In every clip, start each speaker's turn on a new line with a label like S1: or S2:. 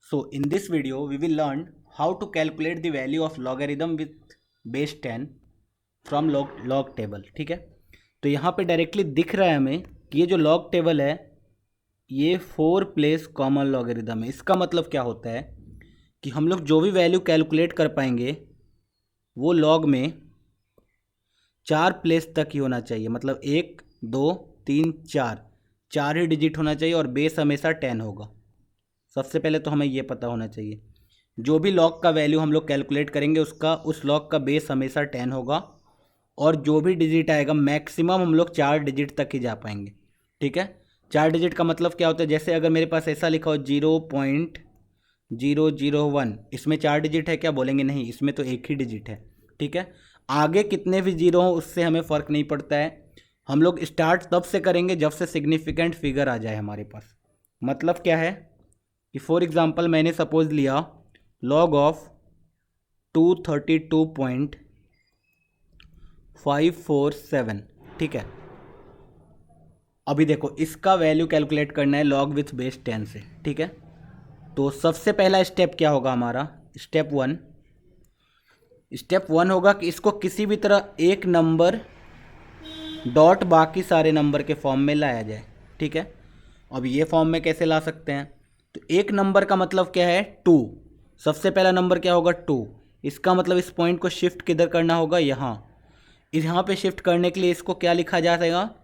S1: So in this video we will learn how to calculate the value of logarithm with base 10 from log table. ठीक है, तो यहाँ पे directly दिख रहा है हमें कि ये जो log टेबल है ये 4 प्लेस कॉमन लॉगरिदम है। इसका मतलब क्या होता है कि हम लोग जो भी वैल्यू कैलकुलेट कर पाएंगे वो लॉग में 4 प्लेस तक ही होना चाहिए। मतलब 1 2 3 4 ही डिजिट होना चाहिए और बेस हमेशा 10 होगा। सबसे पहले तो हमें ये पता होना चाहिए जो भी लॉग का वैल्यू हम लोग कैलकुलेट करेंगे उस लॉग का बेस हमेशा 10 होगा और जो भी डिजिट आएगा मैक्सिमम हम लोग 4 डिजिट तक ही जा पाएंगे। ठीक है, 4 डिजिट का मतलब क्या होता है, जैसे अगर मेरे पास ऐसा लिखा हो 0.001, इसमें 4 डिजिट है क्या, बोलेंगे नहीं, इसमें तो एक ही डिजिट है। ठीक है, आगे कितने भी जीरो हो उससे हमें फ़र्क नहीं पड़ता है। हम लोग स्टार्ट तब से करेंगे जब से सिग्निफिकेंट फिगर आ जाए हमारे पास। मतलब क्या है कि फॉर एग्जांपल मैंने सपोज लिया लॉग ऑफ 232.547। ठीक है, अभी देखो इसका वैल्यू कैलकुलेट करना है लॉग विथ बेस 10 से। ठीक है, तो सबसे पहला स्टेप क्या होगा हमारा, स्टेप वन होगा कि इसको किसी भी तरह एक नंबर डॉट बाकी सारे नंबर के फॉर्म में लाया जाए। ठीक है, अब ये फॉर्म में कैसे ला सकते हैं, तो एक नंबर का मतलब क्या है 2। सबसे पहला नंबर क्या होगा 2। इसका मतलब इस पॉइंट को शिफ्ट किधर करना होगा, यहाँ पे शिफ्ट करने के लिए इसको क्या लिखा जा जाएगा,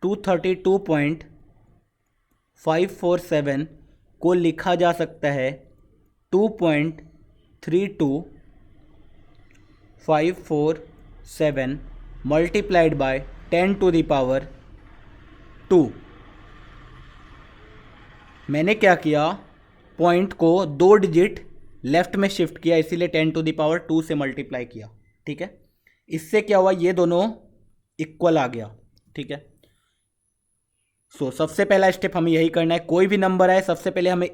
S1: 232.547 को लिखा जा सकता है 2.32547 मल्टीप्लाइड बाय 10⁻²। मैंने क्या किया, पॉइंट को 2 डिजिट लेफ्ट में शिफ्ट किया, इसीलिए 10⁻² से मल्टीप्लाई किया। ठीक है, इससे क्या हुआ, ये दोनों इक्वल आ गया। ठीक है, सो सबसे पहला स्टेप हमें यही करना है, कोई भी नंबर आए सबसे पहले हमें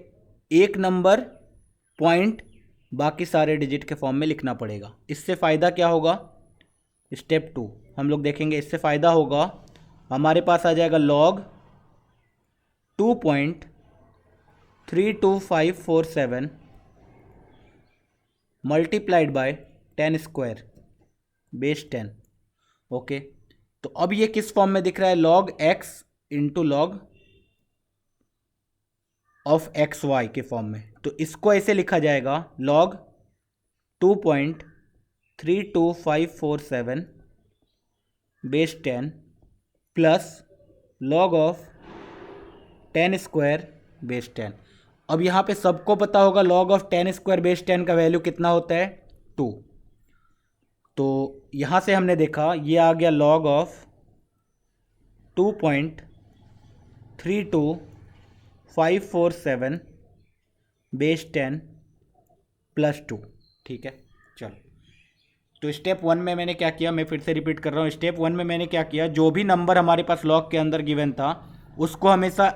S1: एक नंबर पॉइंट बाकी सारे डिजिट के फॉर्म में लिखना पड़ेगा। इससे फ़ायदा क्या होगा, स्टेप 2 हम लोग देखेंगे। इससे फ़ायदा होगा हमारे पास आ जाएगा log 2.32547 multiplied by 10² base 10। Okay, तो अब ये किस फॉर्म में दिख रहा है, log x into log of x y के फॉर्म में। तो इसको ऐसे लिखा जाएगा log 2.32547 base 10 plus log of 10² base 10। अब यहाँ पे सबको पता होगा log ऑफ 10² बेस 10 का वैल्यू कितना होता है 2। तो यहाँ से हमने देखा ये आ गया log ऑफ 2.32547 बेस 10 प्लस 2। ठीक है, चलो, तो स्टेप 1 में मैंने क्या किया, मैं फिर से रिपीट कर रहा हूँ। स्टेप 1 में मैंने क्या किया, जो भी नंबर हमारे पास लॉग के अंदर गिवन था उसको हमेशा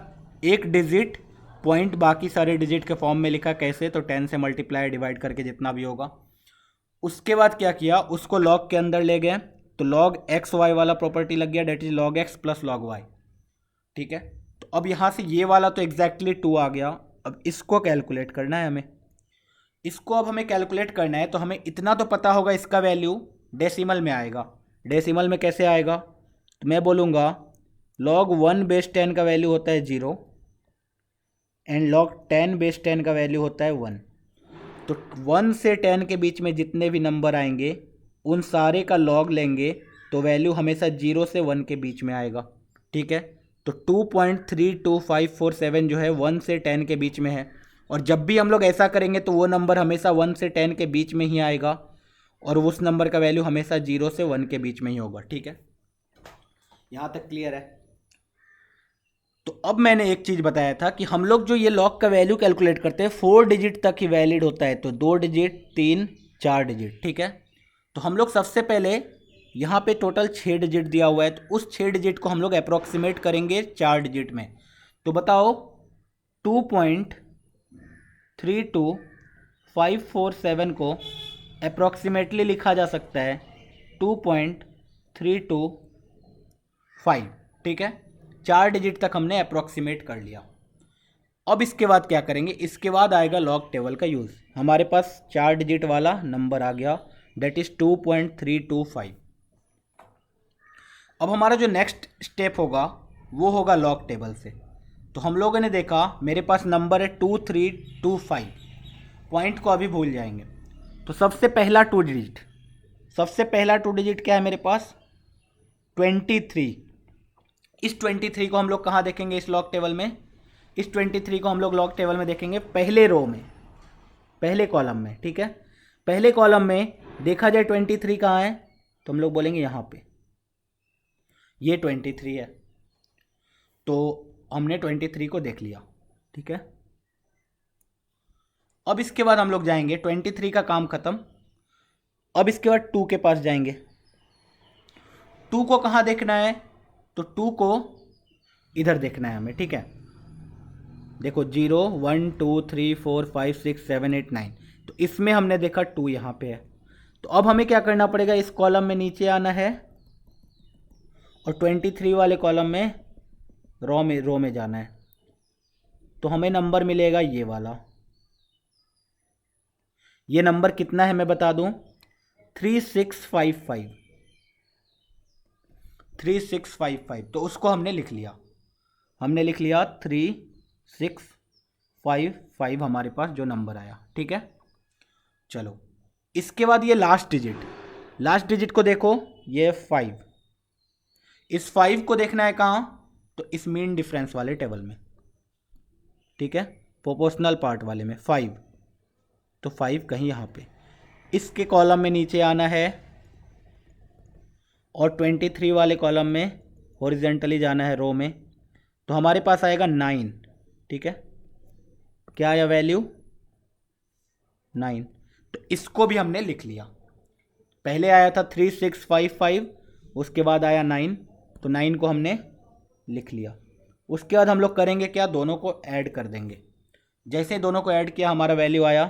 S1: एक डिजिट पॉइंट बाकी सारे डिजिट के फॉर्म में लिखा। कैसे, तो 10 से मल्टीप्लाई डिवाइड करके जितना भी होगा। उसके बाद क्या किया, उसको लॉग के अंदर ले गए, तो लॉग एक्स वाई वाला प्रॉपर्टी लग गया, that is log x plus log y. ठीक है, तो अब यहाँ से ये वाला तो एग्जैक्टली 2 आ गया। अब इसको कैलकुलेट करना है हमें, इसको अब हमें कैलकुलेट करना है, तो हमें इतना तो पता होगा इसका वैल्यू डेसिमल में आएगा। डेसिमल में कैसे आएगा, तो मैं बोलूँगा log 1 बेस 10 का वैल्यू होता है 0 एंड log 10 बेस 10 का वैल्यू होता है 1। तो 1 से 10 के बीच में जितने भी नंबर आएंगे उन सारे का लॉग लेंगे तो वैल्यू हमेशा 0 से 1 के बीच में आएगा। ठीक है, तो 2.32547 जो है 1 से 10 के बीच में है, और जब भी हम लोग ऐसा करेंगे तो वो नंबर हमेशा 1 से 10 के बीच में ही आएगा और उस नंबर का वैल्यू हमेशा 0 से 1 के बीच में ही होगा। ठीक है, यहाँ तक क्लियर है। तो अब मैंने एक चीज़ बताया था कि हम लोग जो ये लॉग का वैल्यू कैलकुलेट करते हैं 4 डिजिट तक ही वैलिड होता है, तो 2 डिजिट 3 4 डिजिट। ठीक है, तो हम लोग सबसे पहले यहाँ पे टोटल 6 डिजिट दिया हुआ है, तो उस 6 डिजिट को हम लोग अप्रॉक्सीमेट करेंगे 4 डिजिट में। तो बताओ 2.32547 को अप्रॉक्सीमेटली लिखा जा सकता है 2.325। ठीक है, 4 डिजिट तक हमने अप्रॉक्सीमेट कर लिया। अब इसके बाद क्या करेंगे, इसके बाद आएगा लॉग टेबल का यूज़। हमारे पास 4 डिजिट वाला नंबर आ गया, दैट इज़ 2.325। अब हमारा जो नेक्स्ट स्टेप होगा वो होगा लॉग टेबल से। तो हम लोगों ने देखा मेरे पास नंबर है 2325, पॉइंट को अभी भूल जाएंगे। तो सबसे पहला टू डिजिट क्या है मेरे पास, 23। इस 23 को हम लोग कहाँ देखेंगे इस लॉग टेबल में, इस 23 को हम लोग लॉग टेबल में देखेंगे पहले रो में, पहले कॉलम में, ठीक है। पहले कॉलम में देखा जाए 23 कहाँ है, तो हम लोग बोलेंगे यहाँ पे, ये 23 है। तो हमने 23 को देख लिया, ठीक है। अब इसके बाद हम लोग जाएंगे, 23 का काम खत्म। अब इसके बाद 2 के पास जाएंगे। 2 को कहाँ देखना है, तो 2 को इधर देखना है हमें, ठीक है। देखो 0 1 2 3 4 5 6 7 8 9, तो इसमें हमने देखा 2 यहाँ पे है। तो अब हमें क्या करना पड़ेगा, इस कॉलम में नीचे आना है और 23 वाले कॉलम में रो में जाना है। तो हमें नंबर मिलेगा ये वाला। ये नंबर कितना है मैं बता दूं, 3655, 3655। तो उसको हमने लिख लिया, 3655 हमारे पास जो नंबर आया, ठीक है। चलो इसके बाद ये लास्ट डिजिट को देखो, ये 5। इस 5 को देखना है कहाँ, तो इस मीन डिफरेंस वाले टेबल में, ठीक है, प्रोपोर्शनल पार्ट वाले में 5। तो 5 कहीं यहाँ पे इसके कॉलम में नीचे आना है और 23 वाले कॉलम में हॉरिजेंटली जाना है रो में। तो हमारे पास आएगा 9, ठीक है। क्या आया वैल्यू, 9। तो इसको भी हमने लिख लिया। पहले आया था 3655, उसके बाद आया 9, तो 9 को हमने लिख लिया। उसके बाद हम लोग करेंगे क्या, दोनों को ऐड कर देंगे। जैसे दोनों को ऐड किया हमारा वैल्यू आया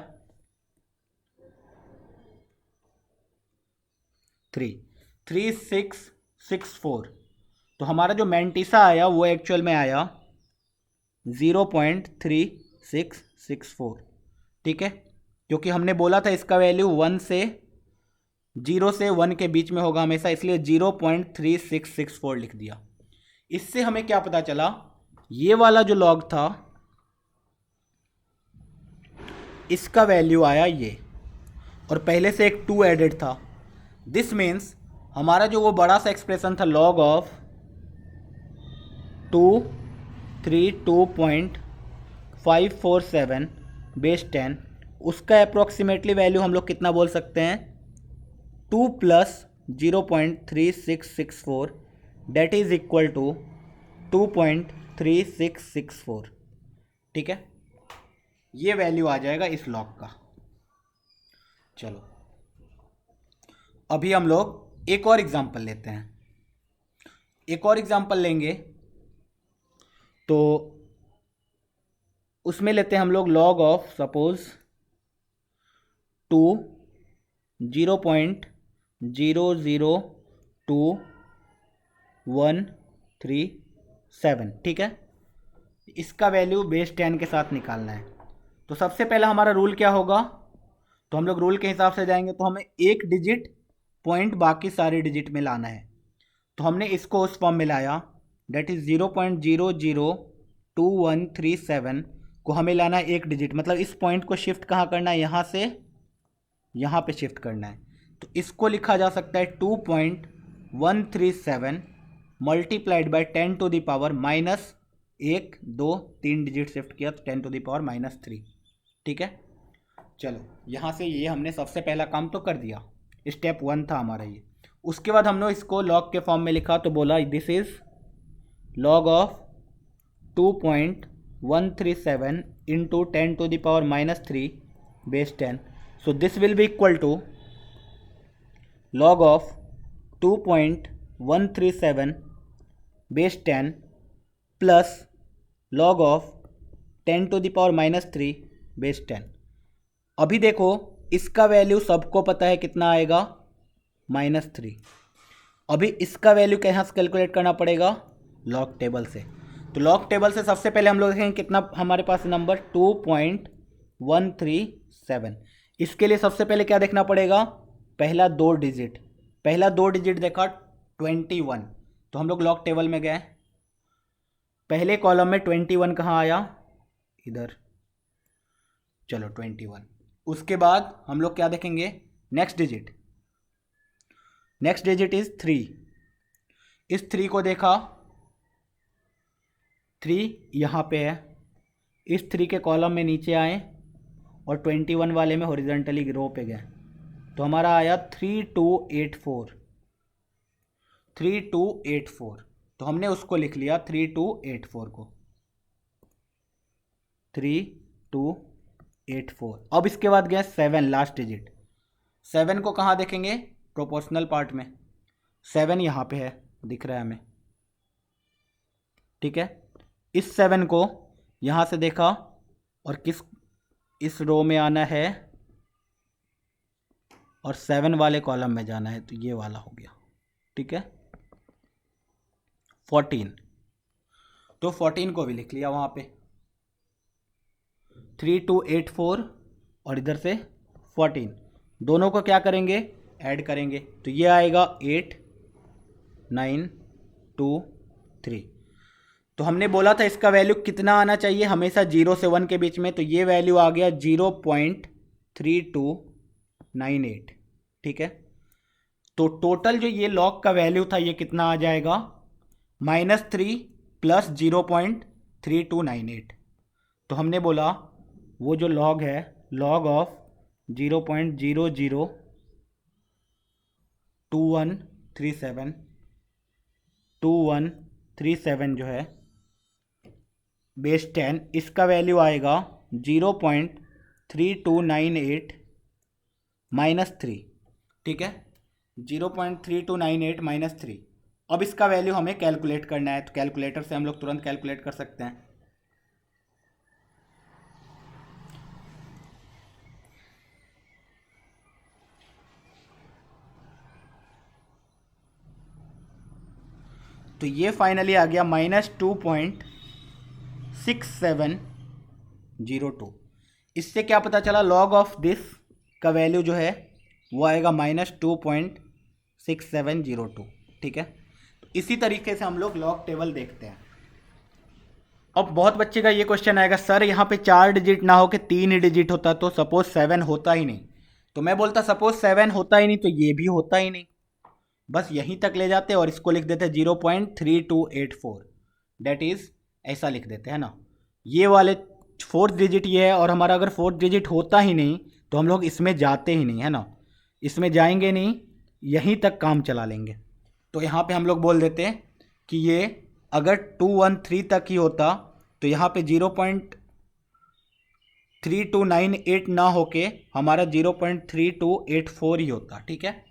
S1: 3664। तो हमारा जो मैंटिसा आया वो एक्चुअल में आया 0.3664, ठीक है। क्योंकि हमने बोला था इसका वैल्यू 0 से 1 के बीच में होगा हमेशा, इसलिए 0.3664 लिख दिया। इससे हमें क्या पता चला, ये वाला जो लॉग था इसका वैल्यू आया ये, और पहले से एक 2 एडेड था। दिस मीन्स हमारा जो वो बड़ा सा एक्सप्रेशन था लॉग ऑफ 232.547 बेस 10, उसका अप्रॉक्सीमेटली वैल्यू हम लोग कितना बोल सकते हैं, 2 + 0.3664, डेट इज इक्वल टू 2.3664, ठीक है। ये वैल्यू आ जाएगा इस लॉग का। चलो अभी हम लोग एक और एग्जांपल लेते हैं। एक और एग्जांपल लेंगे तो उसमें लेते हैं हम लोग लॉग ऑफ सपोज 2 0.002137, ठीक है। इसका वैल्यू बेस 10 के साथ निकालना है। तो सबसे पहला हमारा रूल क्या होगा, तो हम लोग रूल के हिसाब से जाएंगे। तो हमें एक डिजिट पॉइंट बाकी सारे डिजिट में लाना है। तो हमने इसको उस फॉर्म में लाया, डेट इज़ 0.002137 को हमें लाना है एक डिजिट, मतलब इस पॉइंट को शिफ्ट कहाँ करना है, यहाँ से यहाँ पे शिफ्ट करना है। तो इसको लिखा जा सकता है 2.137 multiplied by 10 to the power minus 1 2 3 digit shift किया तो 10 टू द पावर -3, ठीक है। चलो यहाँ से ये हमने सबसे पहला काम तो कर दिया, स्टेप 1 था हमारा ये। उसके बाद हमने इसको लॉग के फॉर्म में लिखा, तो बोला this is log of 2.137 into 10 to the power -3 base 10। So this will be equal to log of 2.137 base 10 plus log of 10 to the power -3 base 10। अभी देखो इसका वैल्यू सबको पता है कितना आएगा, -3। अभी इसका वैल्यू कहाँ से कैलकुलेट करना पड़ेगा, लॉग टेबल से। तो तो लॉग टेबल से सबसे पहले हम लोग देखेंगे कितना हमारे पास नंबर 2.137। इसके लिए सबसे पहले क्या देखना पड़ेगा, पहला दो डिजिट देखा 21, तो हम लोग लॉग टेबल में गए, पहले कॉलम में 21 कहाँ आया, इधर, चलो 21। उसके बाद हम लोग क्या देखेंगे, नेक्स्ट डिजिट इज 3। इस 3 को देखा, 3 यहाँ पे है, इस 3 के कॉलम में नीचे आए और 21 वाले में हॉरिजॉन्टली रो पे गए, तो हमारा आया 3284। तो हमने उसको लिख लिया 3284 को, 3284। अब इसके बाद गया 7, लास्ट डिजिट। 7 को कहाँ देखेंगे, प्रोपोर्शनल पार्ट में, 7 यहाँ पे है, दिख रहा है हमें, ठीक है। इस 7 को यहाँ से देखा और इस रो में आना है और 7 वाले कॉलम में जाना है, तो ये वाला हो गया, ठीक है। 14, तो 14 को भी लिख लिया वहाँ पे, 3284 और इधर से 14, दोनों को क्या करेंगे, ऐड करेंगे, तो ये आएगा 8 9 2 3। तो हमने बोला था इसका वैल्यू कितना आना चाहिए, हमेशा 0 से 1 के बीच में, तो ये वैल्यू आ गया 0.3298, ठीक है। तो टोटल जो ये लॉग का वैल्यू था ये कितना आ जाएगा, -3 + 0.3298। तो हमने बोला वो जो लॉग है, लॉग ऑफ 0.002137 जो है बेस 10, इसका वैल्यू आएगा 0.3298 -3, ठीक है, 0.3298 -3। अब इसका वैल्यू हमें कैलकुलेट करना है, तो कैलकुलेटर से हम लोग तुरंत कैलकुलेट कर सकते हैं। तो ये फाइनली आ गया -2.6702। इससे क्या पता चला, लॉग ऑफ दिस का वैल्यू जो है वो आएगा -2.6702, ठीक है। तो इसी तरीके से हम लोग लॉग टेबल देखते हैं। अब बहुत बच्चे का ये क्वेश्चन आएगा, सर यहाँ पे 4 डिजिट ना हो के 3 डिजिट होता तो सपोज 7 होता ही नहीं, तो मैं बोलता सपोज 7 होता ही नहीं तो ये भी होता ही नहीं, बस यहीं तक ले जाते और इसको लिख देते 0.3284, डेट इज़ ऐसा लिख देते हैं ना। ये वाले 4th डिजिट ये है, और हमारा अगर 4th डिजिट होता ही नहीं तो हम लोग इसमें जाते ही नहीं, है ना, इसमें जाएंगे नहीं, यहीं तक काम चला लेंगे। तो यहाँ पे हम लोग बोल देते हैं कि ये अगर 213 तक ही होता तो यहाँ पे 0.3298 ना होके हमारा 0.3284 ही होता, ठीक है।